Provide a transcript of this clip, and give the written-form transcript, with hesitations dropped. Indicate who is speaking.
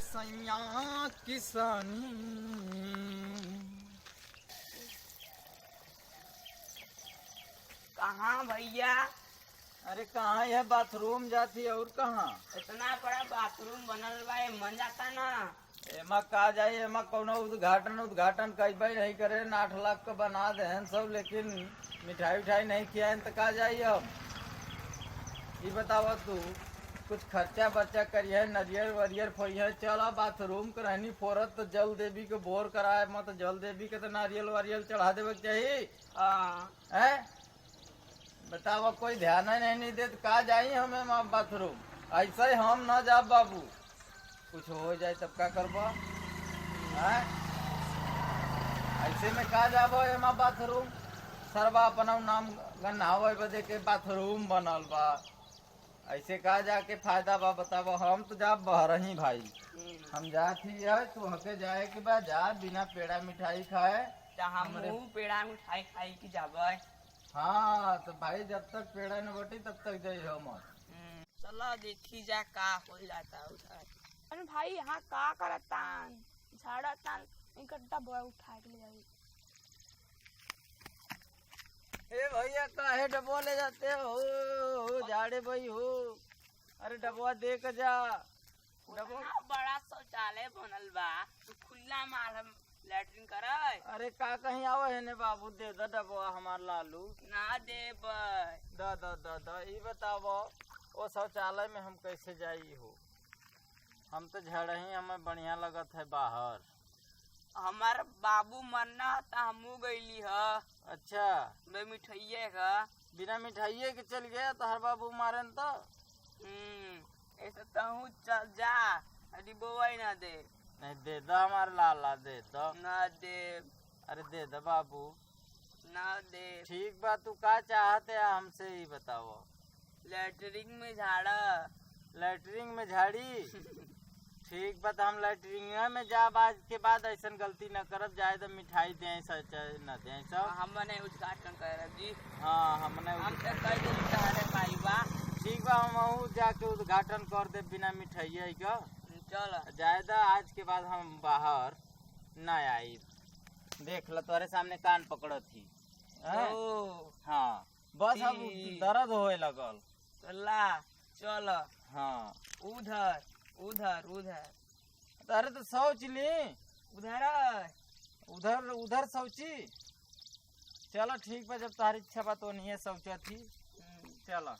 Speaker 1: सैया किसानी।
Speaker 2: कहाँ भैया?
Speaker 1: अरे कहाँ है? बाथरूम जाती है और कहाँ?
Speaker 2: इतना बड़ा बाथरूम बनल बा, मन जाता ना।
Speaker 1: एमा का जाई, एमा कोनो उद्घाटन कई बार नहीं करे, 8 लाख का बना दे सब, लेकिन मिठाई उठाई नहीं किया तो का जाई। अब ये बतावा तू, कुछ खर्चा बर्चा करिए, नरियर वरियर फोड़िए, चला बाथरूम करहनी फोरत तो जल देवी के बोर कराए मत, जल देवी के तो नारियल वारियल चढ़ा देवे के चाहिए। है बतावा, कोई ध्यान ही नहीं दे, का जाई हमें माँ बाथरूम? ऐसे ही हम ना जा बाबू, कुछ हो जाए तब का करबा? ऐसे में का जाबो एमा बाथरूम? सरवा अपना नाम गन्हावे बदे के बाथरूम बनल बा, ऐसे का जाके फायदा बा बताबो? हम तो जा बहरही भाई, हम जाती है तू हके जाए के बाद जा, बिना पेड़ा मिठाई खाए।
Speaker 2: हमहू पेड़ा मिठाई खाई की जाबे।
Speaker 1: हाँ तो भाई जब तक पेड़ा न बटी तब तक जाई हम।
Speaker 2: चलो देखी जा का हो जाता उधर। अरे भाई यहाँ का करतान? झाड़तान, इकट्ठा बोया उठा के ले जाई।
Speaker 1: ए भैया काहे डबवा ले जाते हो? झाड़े भाई हो, अरे डबवा दे के जा।
Speaker 2: डबवा बड़ा शौचालय बनल बा, तो खुला मार लैट्रिन करे।
Speaker 1: अरे का कहीं आवे है ने बाबू, दे दो डबवा हमार लालू।
Speaker 2: ना दे
Speaker 1: द ये बताओ, वो शौचालय में हम कैसे जाई हो? हम तो झड़ ही, हमें बढ़िया लगत है बाहर।
Speaker 2: हमार बाबू मरना था, हमू गईली ह।
Speaker 1: अच्छा,
Speaker 2: बे मिठाइये का
Speaker 1: बिना मिठाइये के चल गया तो हर बाबू मारे तो।
Speaker 2: ऐसा तहू चल जा, अरे बोवाई ना दे।
Speaker 1: नहीं दे दो हमारे लाला, दे दो।
Speaker 2: ना दे।
Speaker 1: अरे दे दो बाबू।
Speaker 2: ना दे।
Speaker 1: ठीक बा, तू का चाहते है हमसे ही बताओ?
Speaker 2: लैटरिंग में झाड़ा।
Speaker 1: लैटरिंग में झाड़ी? ठीक बा, हम लैटरिंग में जा, आज के बाद ऐसा गलती न करब, जाए तो मिठाई दे न दे सब।
Speaker 2: हमने उद्घाटन कर जी।
Speaker 1: हाँ हमने ठीक बा, हम जाके उद्घाटन कर दे बिना मिठाई का।
Speaker 2: चल
Speaker 1: जायदा आज के बाद हम बाहर न आई। देख लो तुम्हारे सामने कान पकड़ो थी। हाँ बस अब दर्द होए लगल।
Speaker 2: चल
Speaker 1: हाँ
Speaker 2: उधर उधर उधर।
Speaker 1: अरे तो शौच ली
Speaker 2: उधर
Speaker 1: उधर उधर शौची। चलो ठीक बा, जब तुम्हारी इच्छा बा तो नहीं है शौचा थी। चलो।